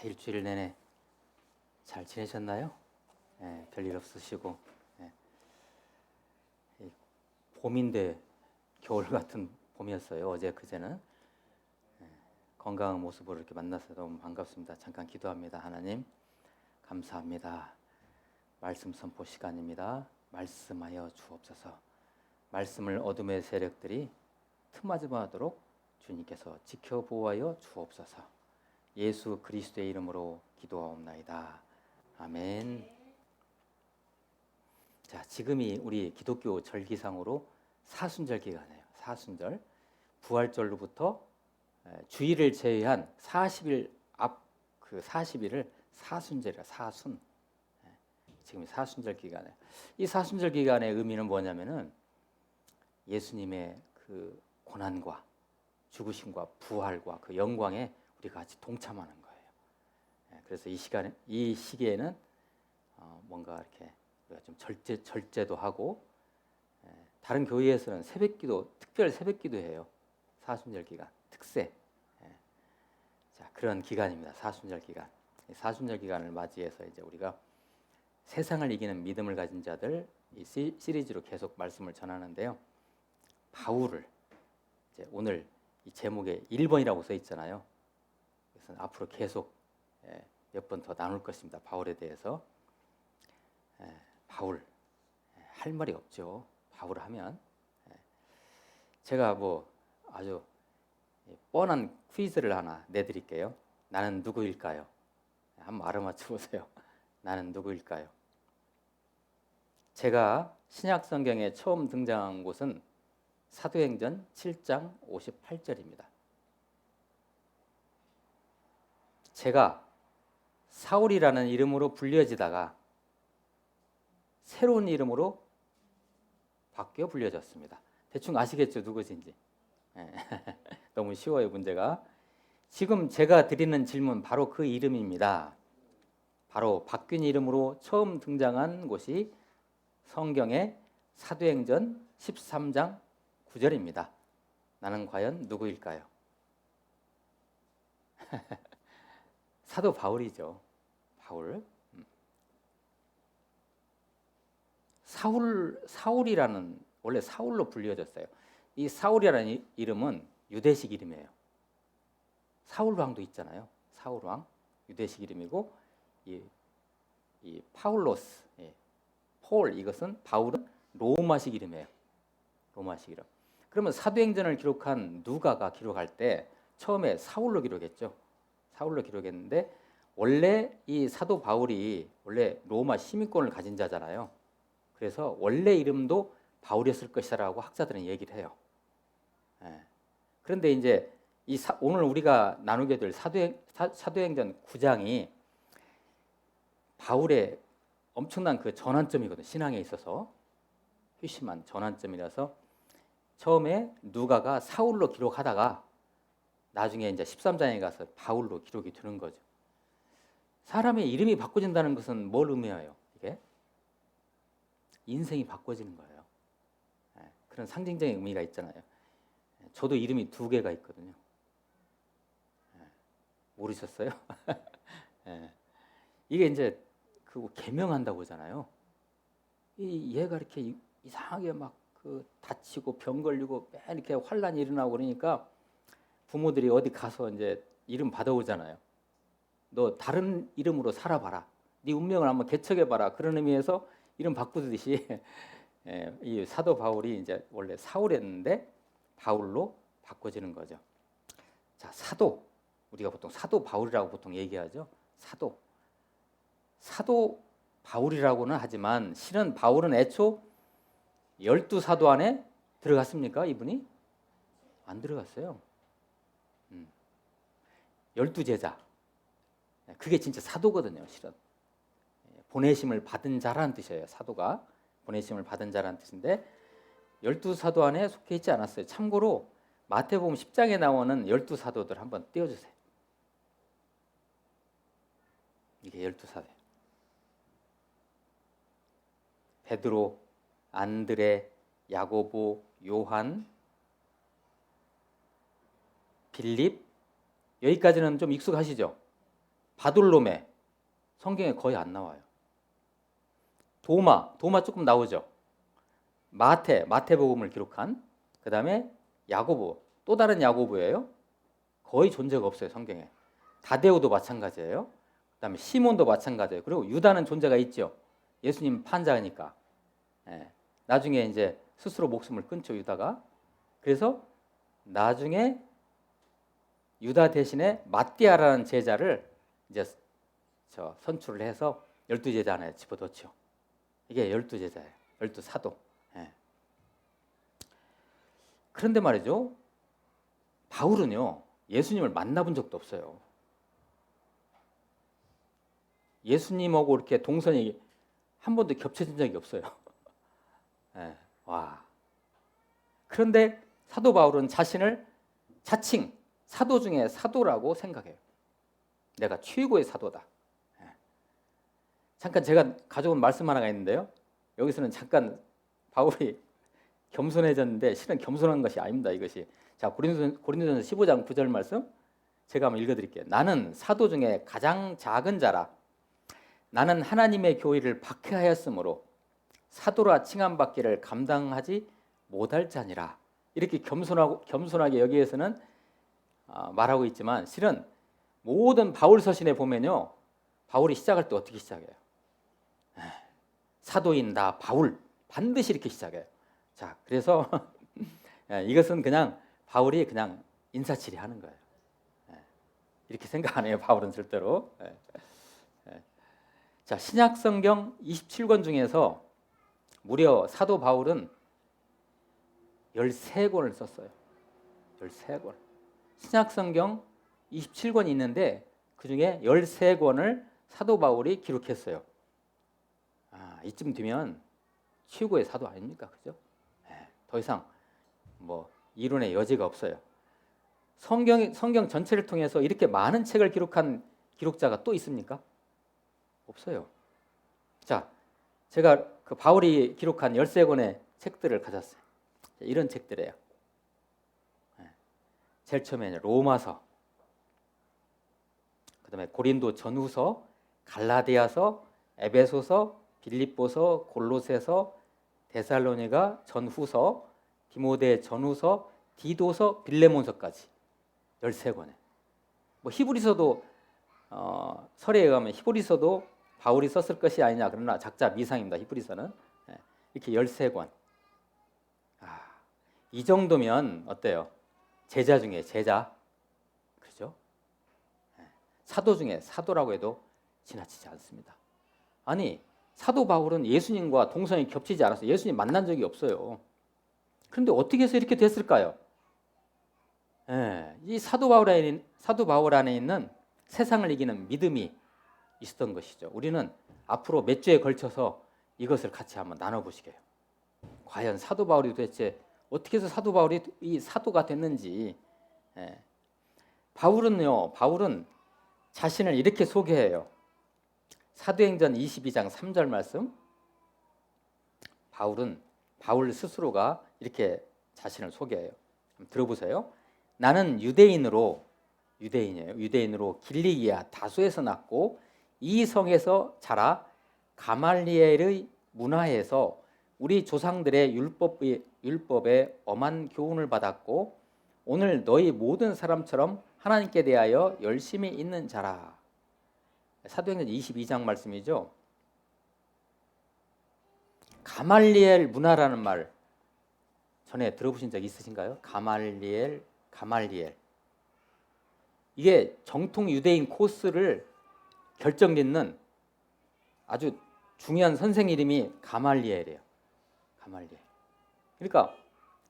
일주일 내내 잘 지내셨나요? 별일 없으시고. 이 봄인데 겨울 같은 봄이었어요. 어제 그제는. 건강한 모습으로 이렇게 만나서 너무 반갑습니다. 잠깐 기도합니다. 하나님 감사합니다. 말씀 선포 시간입니다. 말씀하여 주옵소서. 말씀을 어둠의 세력들이 틈맞음하도록 주님께서 지켜보아여 주옵소서. 예수 그리스도의 이름으로 기도하옵나이다. 아멘. 자, 지금이 우리 기독교 절기상으로 사순절 기간이에요. 사순절. 부활절로부터 주일을 제외한 40일 앞 그 40일을 사순절이라 사순. 지금 사순절 기간에 이 사순절 기간의 의미는 뭐냐면은 예수님의 그 고난과 죽으심과 부활과 그 영광에 우리가 같이 동참하는 거예요. 그래서 이 시기에는 뭔가 이렇게 우리가 좀 절제도 하고, 다른 교회에서는 새벽기도, 특별 새벽기도해요. 사순절 기간 특세. 자, 그런 기간입니다. 사순절 기간. 사순절 기간을 맞이해서 이제 우리가 세상을 이기는 믿음을 가진 자들 이 시리즈로 계속 말씀을 전하는데요. 바울을 이제 오늘 이 제목에 1번이라고 써 있잖아요. 그래서 앞으로 계속 몇 번 더 나눌 것입니다. 바울에 대해서. 바울 할 말이 없죠. 바울 하면. 제가 뭐 아주 뻔한 퀴즈를 하나 내드릴게요. 나는 누구일까요? 한번 알아맞혀 보세요. 나는 누구일까요? 제가 신약 성경에 처음 등장한 곳은 사도행전 7장 58절입니다. 제가 사울이라는 이름으로 불려지다가 새로운 이름으로 바뀌어 불려졌습니다. 대충 아시겠죠? 누구신지. 너무 쉬워요, 문제가. 지금 제가 드리는 질문 바로 그 이름입니다. 바로 바뀐 이름으로 처음 등장한 곳이 성경의 사도행전 13장 9절입니다. 나는 과연 누구일까요? 사도 바울이죠. 바울. 사울이라는, 원래 사울로 불려졌어요. 이 사울이라는 이름은 유대식 이름이에요. 사울왕도 있잖아요. 사울왕 유대식 이름이고, 이 파울로스, 폴, 이것은 바울은 로마식 이름이에요. 로마식 이름. 그러면 사도행전을 기록한 누가가 기록할 때 처음에 사울로 기록했죠. 사울로 기록했는데 원래 이 사도 바울이 원래 로마 시민권을 가진 자잖아요. 그래서 원래 이름도 바울이었을 것이라고 학자들은 얘기를 해요. 그런데 이제 오늘 우리가 나누게 될 사도행전 9장이 바울의 엄청난 그 전환점이거든요. 신앙에 있어서 회심한 전환점이라서 처음에 누가가 사울로 기록하다가 나중에 이제 13장에 가서 바울로 기록이 되는 거죠. 사람의 이름이 바꿔진다는 것은 뭘 의미해요? 이게 인생이 바꿔지는 거예요. 그런 상징적인 의미가 있잖아요. 저도 이름이 2개가 있거든요. 모르셨어요? 이게 이제 그 개명한다고 하잖아요. 얘가 이렇게 이상하게 막 그 다치고 병 걸리고 맨 이렇게 환란이 일어나고 그러니까 부모들이 어디 가서 이제 이름 받아오잖아요. 너 다른 이름으로 살아봐라. 네 운명을 한번 개척해봐라. 그런 의미에서 이름 바꾸듯이 이 사도 바울이 이제 원래 사울이었는데 바울로 바꿔지는 거죠. 자, 사도. 우리가 보통 사도 바울이라고 보통 얘기하죠. 사도 바울이라고는 하지만 실은 바울은 애초 12사도 안에 들어갔습니까? 이분이? 안 들어갔어요. 12제자. 그게 진짜 사도거든요. 실은. 보내심을 받은 자라는 뜻이에요. 사도가. 보내심을 받은 자라는 뜻인데 12사도 안에 속해 있지 않았어요. 참고로 마태복음 10장에 나오는 12사도들 한번 띄워주세요. 이게 12사도예요. 베드로, 안드레, 야고보, 요한, 빌립, 여기까지는 좀 익숙하시죠? 바돌로메 성경에 거의 안 나와요. 도마 조금 나오죠. 마태복음을 기록한, 그 다음에 야고보, 또 다른 야고보예요. 거의 존재가 없어요, 성경에. 다데오도 마찬가지예요. 그 다음에 시몬도 마찬가지예요. 그리고 유다는 존재가 있죠. 예수님 판자니까. 나중에 이제 스스로 목숨을 끊죠, 유다가. 그래서 나중에 유다 대신에 마띠아라는 제자를 이제 선출을 해서 12제자 안에 집어넣죠. 이게 12제자예요. 12사도. 그런데 말이죠, 바울은요, 예수님을 만나본 적도 없어요. 예수님하고 이렇게 동선이 한 번도 겹쳐진 적이 없어요. 와. 그런데 사도 바울은 자신을 자칭 사도 중에 사도라고 생각해요. 내가 최고의 사도다. 잠깐 제가 가져온 말씀 하나가 있는데요. 여기서는 잠깐 바울이 겸손해졌는데 실은 겸손한 것이 아닙니다. 이것이. 자, 고린도전서 15장 9절 말씀 제가 한번 읽어드릴게요. 나는 사도 중에 가장 작은 자라. 나는 하나님의 교회를 박해하였으므로 사도라 칭함받기를 감당하지 못할 자니라. 이렇게 겸손하게 여기에서는 말하고 있지만 실은 모든 바울 서신에 보면요, 바울이 시작할 때 어떻게 시작해요? 사도인 나 바울, 반드시 이렇게 시작해요. 자, 그래서 이것은 그냥 바울이 그냥 인사치레 하는 거예요. 이렇게 생각 안 해요, 바울은 절대로. 자, 신약 성경 27권 중에서 무려 사도 바울은 13권을 썼어요. 13권. 신약 성경 27권이 있는데 그 중에 13권을 사도 바울이 기록했어요. 이쯤 되면 최고의 사도 아닙니까? 그죠? 더 이상 뭐 이론의 여지가 없어요. 성경 전체를 통해서 이렇게 많은 책을 기록한 기록자가 또 있습니까? 없어요. 자, 제가 그 바울이 기록한 13권의 책들을 가졌어요. 이런 책들이에요. 제일 처음에는 로마서, 그 다음에 고린도 전후서, 갈라디아서, 에베소서, 빌립보서, 골로새서, 데살로니가 전후서, 디모데 전후서, 디도서, 빌레몬서까지 13권에. 뭐 히브리서도 설에 의하면 히브리서도 바울이 썼을 것이 아니냐, 그러나 작자 미상입니다. 히브리서는. 이렇게 13권. 이 정도면 어때요? 제자 중에 제자. 그죠? 사도 중에 사도라고 해도 지나치지 않습니다. 아니, 사도 바울은 예수님과 동선이 겹치지 않았어요. 예수님 만난 적이 없어요. 그런데 어떻게 해서 이렇게 됐을까요? 이 사도 바울 안에 있는 세상을 이기는 믿음이 있었던 것이죠. 우리는 앞으로 몇 주에 걸쳐서 이것을 같이 한번 나눠보시게요. 과연 사도 바울이 도대체 어떻게 해서 사도 바울이 이 사도가 됐는지. 바울은 자신을 이렇게 소개해요. 사도행전 22장 3절 말씀. 바울 스스로가 이렇게 자신을 소개해요. 한번 들어보세요. 나는 유대인으로 길리기아 다소에서 났고 이 성에서 자라 가말리엘의 문화에서 우리 조상들의 율법에 엄한 교훈을 받았고 오늘 너희 모든 사람처럼 하나님께 대하여 열심히 있는 자라. 사도행전 22장 말씀이죠. 가말리엘 문화라는 말 전에 들어보신 적 있으신가요? 가말리엘. 이게 정통 유대인 코스를 결정짓는 아주 중요한 선생 이름이 가말리엘이에요. 가말리엘. 그러니까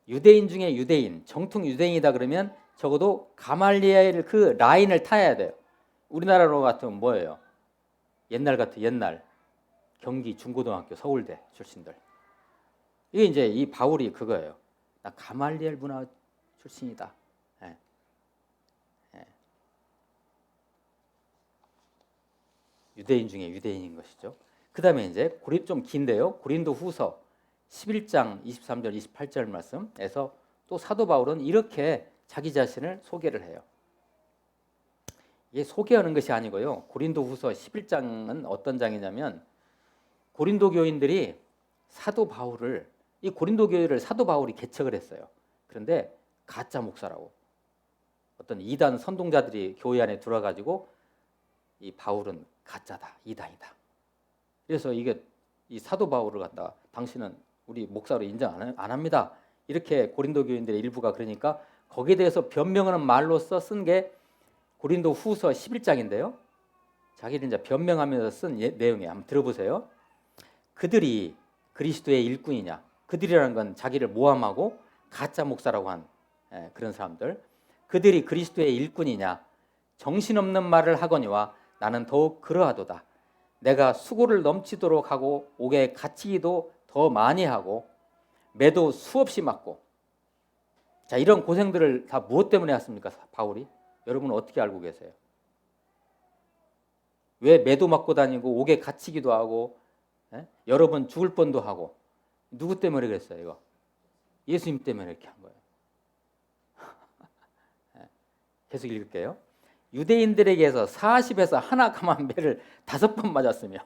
유대인 중에 유대인, 정통 유대인이다 그러면 적어도 가말리엘 그 라인을 타야 돼요. 우리나라로 같으면 뭐예요? 옛날 경기 중고등학교 서울대 출신들. 이게 이제 이 바울이 그거예요. 나 가말리엘 문화 출신이다. 유대인 중에 유대인인 것이죠. 그 다음에 이제 좀 긴데요. 고린도 후서 11장 23절 28절 말씀에서 또 사도 바울은 이렇게 자기 자신을 소개를 해요. 이게 소개하는 것이 아니고요. 고린도후서 11장은 어떤 장이냐면 고린도 교인들이 사도 바울을 이 고린도 교회를 사도 바울이 개척을 했어요. 그런데 가짜 목사라고 어떤 이단 선동자들이 교회 안에 들어와가지고 이 바울은 가짜다, 이단이다. 그래서 이게 이 사도 바울을 갖다가 당신은 우리 목사로 인정 안 합니다. 이렇게 고린도 교인들의 일부가 그러니까 거기에 대해서 변명하는 말로써 쓴 게 고린도 후서 11장인데요. 자기를 이제 변명하면서 쓴 내용이 한번 들어보세요. 그들이 그리스도의 일꾼이냐? 그들이라는 건 자기를 모함하고 가짜 목사라고 한 그런 사람들. 그들이 그리스도의 일꾼이냐? 정신없는 말을 하거니와 나는 더욱 그러하도다. 내가 수고를 넘치도록 하고 옥에 갇히기도 더 많이 하고 매도 수없이 맞고. 자, 이런 고생들을 다 무엇 때문에 했습니까? 바울이? 여러분은 어떻게 알고 계세요? 왜 매도 맞고 다니고 옥에 갇히기도 하고 여러 번 죽을 뻔도 하고 누구 때문에 그랬어요? 이거 예수님 때문에 이렇게 한 거예요. 계속 읽을게요. 유대인들에게서 40에서 하나 감한 매를 5번 맞았으며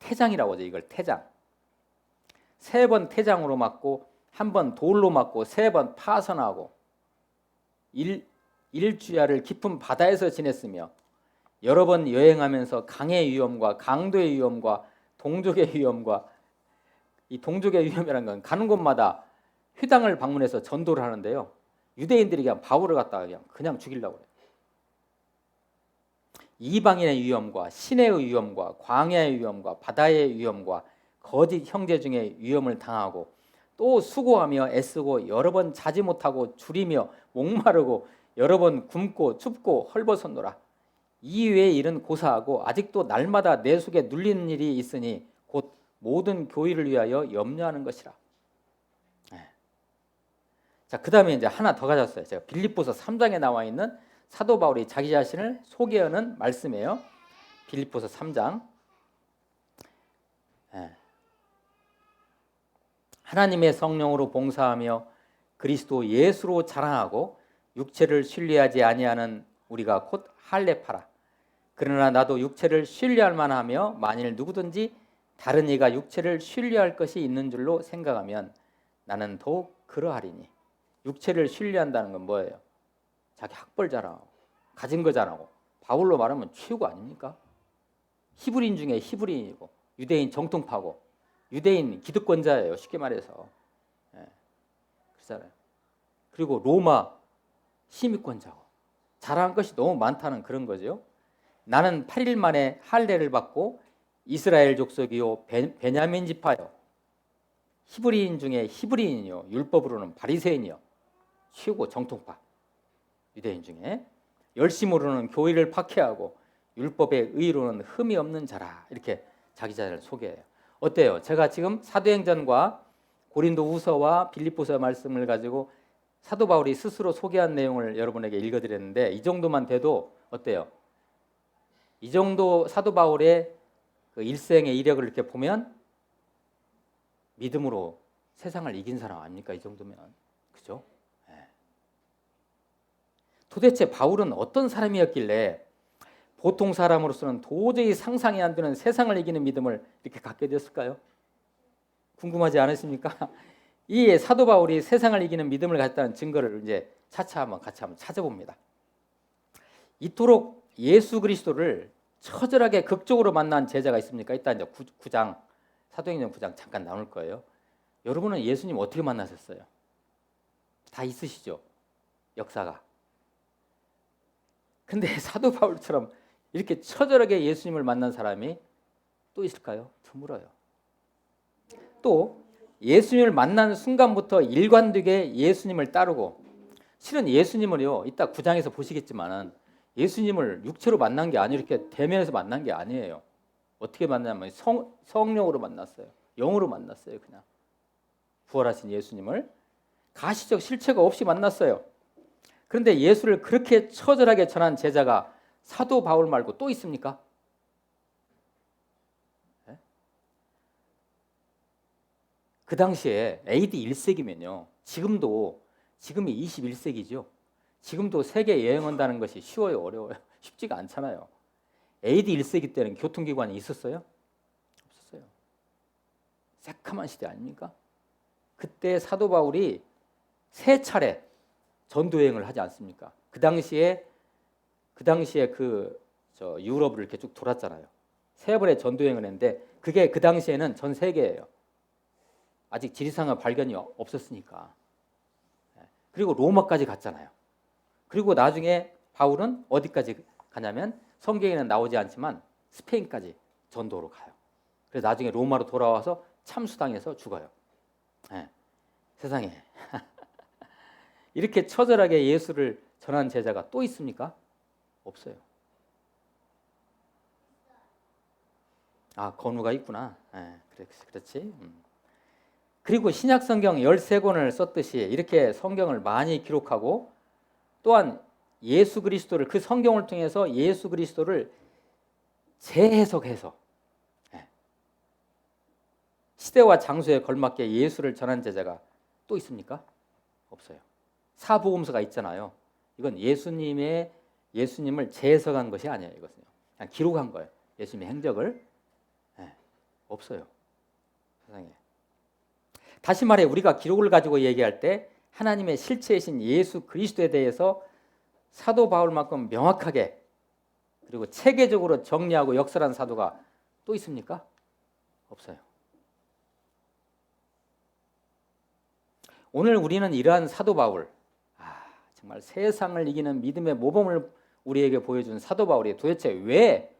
태장이라고 하죠. 이걸 태장. 3번 태장으로 맞고 1번 돌로 맞고 3번 파선하고 일주야를 깊은 바다에서 지냈으며 여러 번 여행하면서 강의 위험과 강도의 위험과 동족의 위험과 이 동족의 위험이라는 건 가는 곳마다 회당을 방문해서 전도를 하는데요. 유대인들이 그냥 바울을 갖다가 그냥 죽이려고 해요. 이방인의 위험과 시내의 위험과 광야의 위험과 바다의 위험과 거짓 형제 중에 위험을 당하고 또 수고하며 애쓰고 여러 번 자지 못하고 줄이며 목마르고 여러 번 굶고 춥고 헐벗었노라. 이 외의 일은 고사하고 아직도 날마다 내 속에 눌리는 일이 있으니 곧 모든 교회를 위하여 염려하는 것이라. 자, 그 다음에 이제 하나 더 가졌어요. 제가 빌립보서 3장에 나와 있는 사도 바울이 자기 자신을 소개하는 말씀이에요. 빌립보서 3장. 하나님의 성령으로 봉사하며 그리스도 예수로 자랑하고 육체를 신뢰하지 아니하는 우리가 곧 할례파라. 그러나 나도 육체를 신뢰할 만하며 만일 누구든지 다른 이가 육체를 신뢰할 것이 있는 줄로 생각하면 나는 더욱 그러하리니. 육체를 신뢰한다는 건 뭐예요? 자기 학벌 자랑하고 가진 거 자랑하고 바울로 말하면 최고 아닙니까? 히브리인 중에 히브리인이고 유대인 정통파고 유대인 기득권자예요. 쉽게 말해서. 그렇잖아요. 그리고 로마 시민권자고 자랑할 것이 너무 많다는 그런 거죠. 나는 8일 만에 할례를 받고 이스라엘 족속이요 베냐민 지파요 히브리인 중에 히브리인이요 율법으로는 바리새인이요 최고 정통파 유대인 중에 열심으로는 교회를 박해하고 율법의 의로는 흠이 없는 자라. 이렇게 자기 자신을 소개해요. 어때요? 제가 지금 사도행전과 고린도후서와 빌립보서 말씀을 가지고 사도 바울이 스스로 소개한 내용을 여러분에게 읽어드렸는데 이 정도만 돼도 어때요? 이 정도 사도 바울의 그 일생의 이력을 이렇게 보면 믿음으로 세상을 이긴 사람 아닙니까? 이 정도면. 그죠? 도대체 바울은 어떤 사람이었길래 보통 사람으로서는 도저히 상상이 안 되는 세상을 이기는 믿음을 이렇게 갖게 됐을까요? 궁금하지 않으십니까? 이 사도 바울이 세상을 이기는 믿음을 갖다는 증거를 이제 차차 같이 한번 찾아봅니다. 이토록 예수 그리스도를 처절하게 극적으로 만난 제자가 있습니까? 이따 이제 9장 사도행전 9장 잠깐 나올 거예요. 여러분은 예수님 어떻게 만나셨어요? 다 있으시죠? 역사가. 근데 사도 바울처럼 이렇게 처절하게 예수님을 만난 사람이 또 있을까요? 드물어요. 또 예수님을 만난 순간부터 일관되게 예수님을 따르고 실은 예수님을요 이따 9장에서 보시겠지만은 예수님을 육체로 만난 게 아니고 이렇게 대면에서 만난 게 아니에요. 어떻게 만나냐면 성령으로 만났어요. 영으로 만났어요. 그냥 부활하신 예수님을 가시적 실체가 없이 만났어요. 그런데 예수를 그렇게 처절하게 전한 제자가 사도 바울 말고 또 있습니까? 네? 그 당시에 AD 1세기면요. 지금이 21세기죠. 지금도 세계 여행한다는 것이 쉬워요, 어려워요? 쉽지가 않잖아요. AD 1세기 때는 교통기관이 있었어요? 없었어요. 새카만 시대 아닙니까? 그때 사도 바울이 3차례 전도여행을 하지 않습니까? 그 당시에 유럽을 이렇게 쭉 돌았잖아요. 3번의 전도여행을 했는데 그게 그 당시에는 전 세계예요. 아직 지리상의 발견이 없었으니까. 그리고 로마까지 갔잖아요. 그리고 나중에 바울은 어디까지 가냐면 성경에는 나오지 않지만 스페인까지 전도로 가요. 그래서 나중에 로마로 돌아와서 참수당해서 죽어요. 세상에 이렇게 처절하게 예수를 전한 제자가 또 있습니까? 없어요. 건우가 있구나. 그렇지. 그리고 신약 성경 13권을 썼듯이 이렇게 성경을 많이 기록하고 또한 예수 그리스도를 그 성경을 통해서 예수 그리스도를 재해석해서 시대와 장소에 걸맞게 예수를 전한 제자가 또 있습니까? 없어요. 사복음서가 있잖아요. 이건 예수님을 재해석한 것이 아니에요. 이것은요. 그냥 기록한 거예요. 예수님의 행적을. 없어요. 세상에. 다시 말해 우리가 기록을 가지고 얘기할 때 하나님의 실체이신 예수 그리스도에 대해서 사도 바울만큼 명확하게 그리고 체계적으로 정리하고 역설한 사도가 또 있습니까? 없어요. 오늘 우리는 이러한 사도 바울, 정말 세상을 이기는 믿음의 모범을 우리에게 보여준 사도 바울이 도대체 왜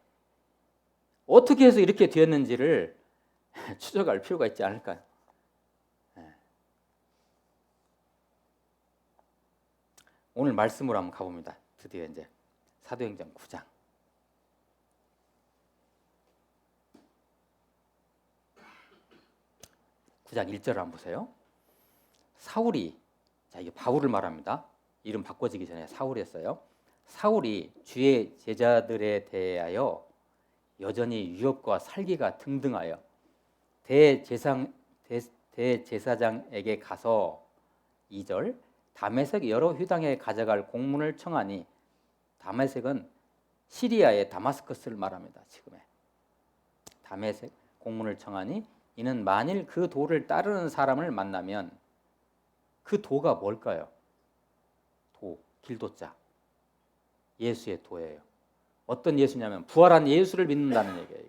어떻게 해서 이렇게 되었는지를 추적할 필요가 있지 않을까요? 오늘 말씀으로 한번 가봅니다. 드디어 이제 사도행전 9장. 9장 1절을 한번 보세요. 사울이, 이게 바울을 말합니다. 이름 바꿔지기 전에 사울이었어요. 사울이 주의 제자들에 대하여 여전히 유업과 살기가 등등하여 대제사장에게 가서 2절 다메섹 여러 회당에 가져갈 공문을 청하니 다메섹은 시리아의 다마스커스를 말합니다. 지금의 다메섹 공문을 청하니 이는 만일 그 도를 따르는 사람을 만나면 그 도가 뭘까요? 길도자 예수의 도예요. 어떤 예수냐면 부활한 예수를 믿는다는 얘기예요.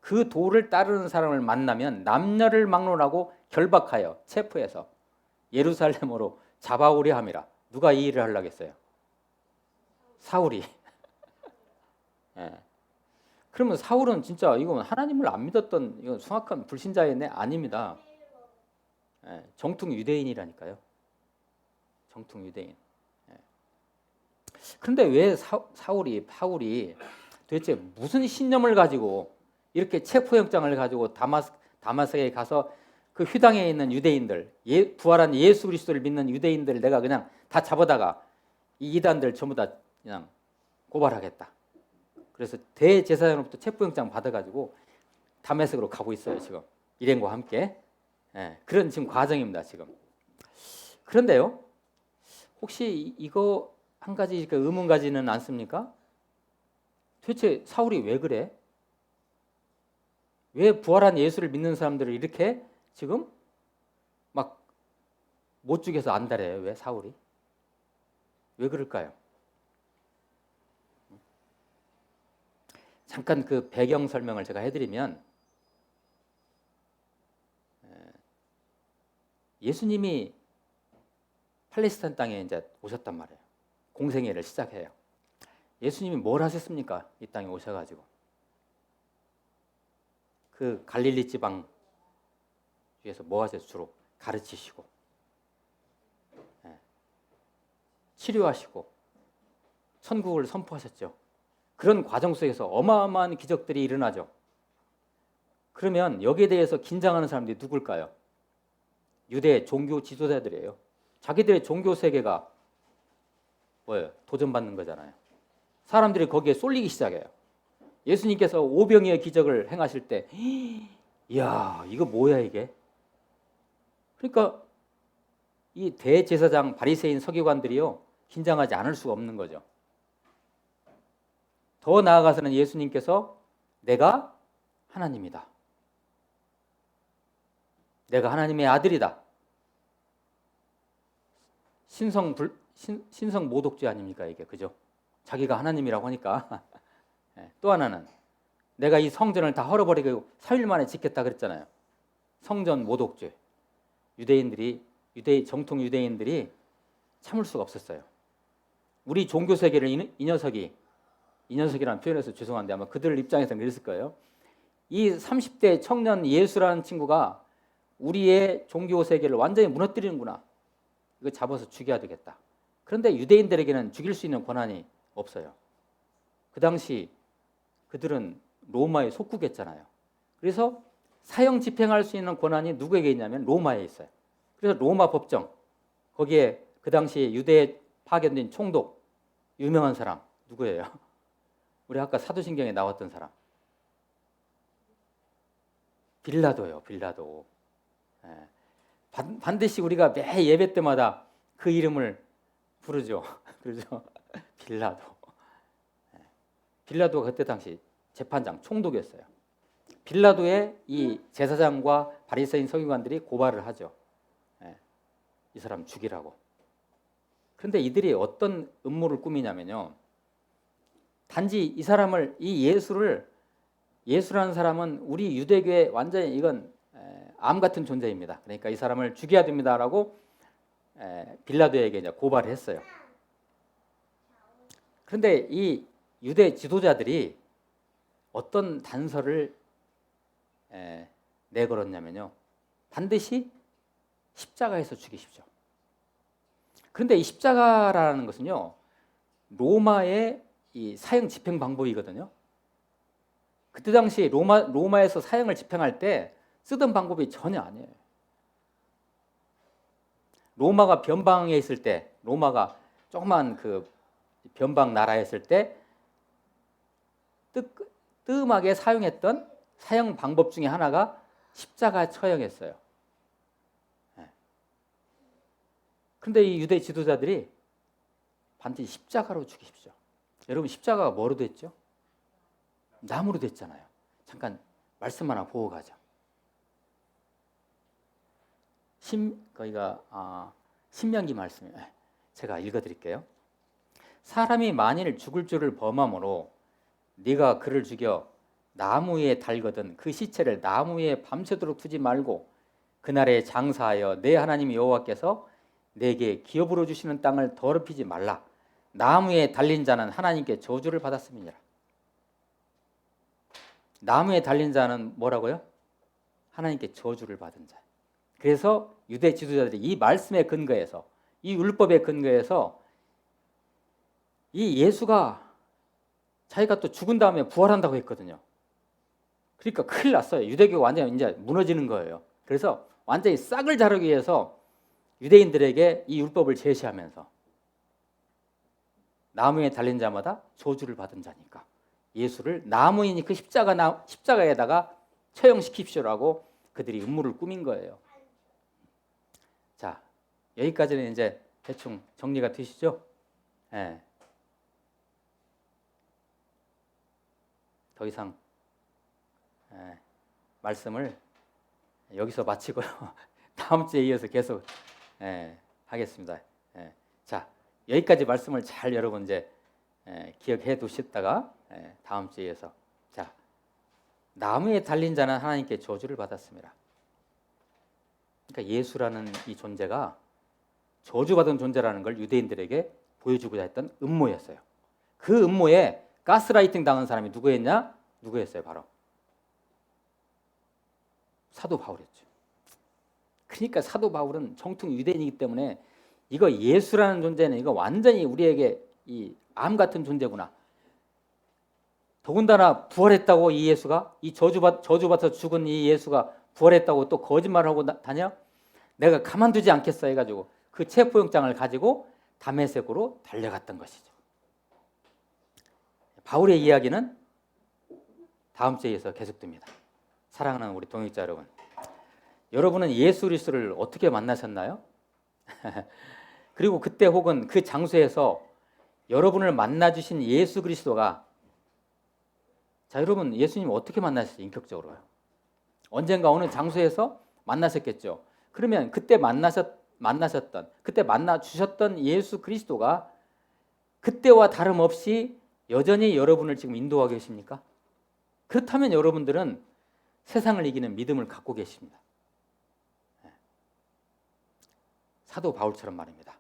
그 도를 따르는 사람을 만나면 남녀를 막론하고 결박하여 체포해서 예루살렘으로 잡아오려 함이라. 누가 이 일을 하려겠어요? 사울이. 그러면 사울은 진짜 이건 하나님을 안 믿었던 이건 숭악한 불신자였네? 아닙니다. 정통 유대인이라니까요. 정통 유대인. 그런데 왜 바울이 도대체 무슨 신념을 가지고 이렇게 체포영장을 가지고 다마스크에 가서 그 회당에 있는 유대인들, 부활한 예수 그리스도를 믿는 유대인들을 내가 그냥 다 잡아다가 이 이단들 전부 다 그냥 고발하겠다. 그래서 대제사장으로부터 체포영장 받아가지고 다메섹으로 가고 있어요. 지금 일행과 함께. 그런 지금 과정입니다. 지금. 그런데요, 혹시 이거 한 가지 의문 가지는 않습니까? 도대체 사울이 왜 그래? 왜 부활한 예수를 믿는 사람들을 이렇게 지금 막 못 죽여서 안달해요? 왜 사울이? 왜 그럴까요? 잠깐 그 배경 설명을 제가 해드리면 예수님이 팔레스타인 땅에 이제 오셨단 말이에요. 공생애를 시작해요. 예수님이 뭘 하셨습니까? 이 땅에 오셔가지고 그 갈릴리 지방 위에서 뭐 하세요? 주로 가르치시고 치료하시고 천국을 선포하셨죠. 그런 과정 속에서 어마어마한 기적들이 일어나죠. 그러면 여기에 대해서 긴장하는 사람들이 누굴까요? 유대 종교 지도자들이에요. 자기들의 종교 세계가 뭐예요? 도전받는 거잖아요. 사람들이 거기에 쏠리기 시작해요. 예수님께서 오병이의 기적을 행하실 때 이야 이거 뭐야 이게? 그러니까 이 대제사장 바리새인 서기관들이요 긴장하지 않을 수가 없는 거죠. 더 나아가서는 예수님께서 내가 하나님이다. 내가 하나님의 아들이다. 신성 모독죄 아닙니까 이게, 그죠? 자기가 하나님이라고 하니까. 또 하나는 내가 이 성전을 다 헐어버리고 3일 만에 짓겠다 그랬잖아요. 성전 모독죄. 정통 유대인들이 참을 수가 없었어요. 우리 종교 세계를 이 녀석이라는 표현해서 죄송한데 아마 그들 입장에서는 그랬을 거예요. 이 30대 청년 예수라는 친구가 우리의 종교 세계를 완전히 무너뜨리는구나. 이거 잡아서 죽여야 되겠다. 그런데 유대인들에게는 죽일 수 있는 권한이 없어요. 그 당시 그들은 로마의 속국이었잖아요. 그래서 사형 집행할 수 있는 권한이 누구에게 있냐면 로마에 있어요. 그래서 로마 법정, 거기에 그 당시 유대에 파견된 총독, 유명한 사람 누구예요? 우리 아까 사도신경에 나왔던 사람. 빌라도요. 빌라도. 반드시 우리가 매 예배 때마다 그 이름을 부르죠. 그렇죠? 빌라도. 빌라도가 그때 당시 재판장, 총독이었어요. 빌라도의 이 제사장과 바리새인 서기관들이 고발을 하죠. 이 사람 죽이라고. 그런데 이들이 어떤 음모를 꾸미냐면요. 단지 이 사람을, 예수라는 사람은 우리 유대교의 완전히 이건 암 같은 존재입니다. 그러니까 이 사람을 죽여야 됩니다라고 빌라도에게 이제 고발을 했어요. 그런데 이 유대 지도자들이 어떤 단서를 내걸었냐면요. 반드시 십자가에서 죽이십시오. 그런데 이 십자가라는 것은요. 로마의 이 사형 집행 방법이거든요. 그때 당시 로마에서 사형을 집행할 때 쓰던 방법이 전혀 아니에요. 로마가 변방에 있을 때, 로마가 조그만 그 변방 나라였을 때 뜨음하게 사용했던 사형 방법 중에 하나가 십자가 처형했어요. 그런데 이 유대 지도자들이 반드시 십자가로 죽이십시오. 여러분 십자가가 뭐로 됐죠? 나무로 됐잖아요. 잠깐 말씀 하나 보고 가죠. 신명기 말씀이에요. 제가 읽어드릴게요. 사람이 만일 죽을 줄을 범함으로 네가 그를 죽여 나무 위에 달거든 그 시체를 나무 위에 밤새도록 두지 말고 그날에 장사하여 내 하나님 여호와께서 내게 기업으로 주시는 땅을 더럽히지 말라. 나무에 달린 자는 하나님께 저주를 받았음이니라. 나무에 달린 자는 뭐라고요? 하나님께 저주를 받은 자. 그래서 유대 지도자들이 이 말씀에 근거해서, 이 율법에 근거해서 이 예수가 자기가 또 죽은 다음에 부활한다고 했거든요. 그러니까 큰일 났어요. 유대교가 완전히 이제 무너지는 거예요. 그래서 완전히 싹을 자르기 위해서 유대인들에게 이 율법을 제시하면서 나무에 달린 자마다 저주를 받은 자니까 예수를 나무이니 그 십자가에다가 처형시킵시오라고 그들이 음모를 꾸민 거예요. 자, 여기까지는 이제 대충 정리가 되시죠? 네. 더 이상 말씀을 여기서 마치고요. 다음 주에 이어서 계속 하겠습니다. 자, 여기까지 말씀을 잘 여러분 이제 기억해 두셨다가 다음 주에 이어서, 자, 나무에 달린 자는 하나님께 저주를 받았습니다. 그러니까 예수라는 이 존재가 저주받은 존재라는 걸 유대인들에게 보여주고자 했던 음모였어요. 그 음모에 가스라이팅 당한 사람이 누구였어요? 바로 사도 바울이었죠. 그러니까 사도 바울은 정통 유대인이기 때문에 이거 예수라는 존재는 이거 완전히 우리에게 이 암 같은 존재구나. 더군다나 부활했다고 이 예수가, 이 저주받아 죽은 이 예수가 부활했다고 또 거짓말을 하고 다녀? 내가 가만두지 않겠어 해가지고 그 체포영장을 가지고 다메섹으로 달려갔던 것이죠. 바울의 이야기는 다음 주에서 계속됩니다. 사랑하는 우리 동역자 여러분, 여러분은 예수 그리스도를 어떻게 만나셨나요? 그리고 그때 혹은 그 장소에서 여러분을 만나주신 예수 그리스도가 자, 여러분 예수님 어떻게 만나셨어요? 인격적으로요. 언젠가 어느 장소에서 만나셨겠죠. 그러면 그때 만나셨던, 그때 만나 주셨던 예수 그리스도가 그때와 다름없이 여전히 여러분을 지금 인도하고 계십니까? 그렇다면 여러분들은 세상을 이기는 믿음을 갖고 계십니다. 사도 바울처럼 말입니다.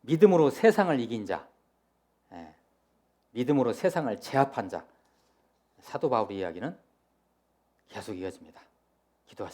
믿음으로 세상을 이긴 자, 믿음으로 세상을 제압한 자, 사도 바울의 이야기는 계속 이어집니다. 기도하시겠습니다.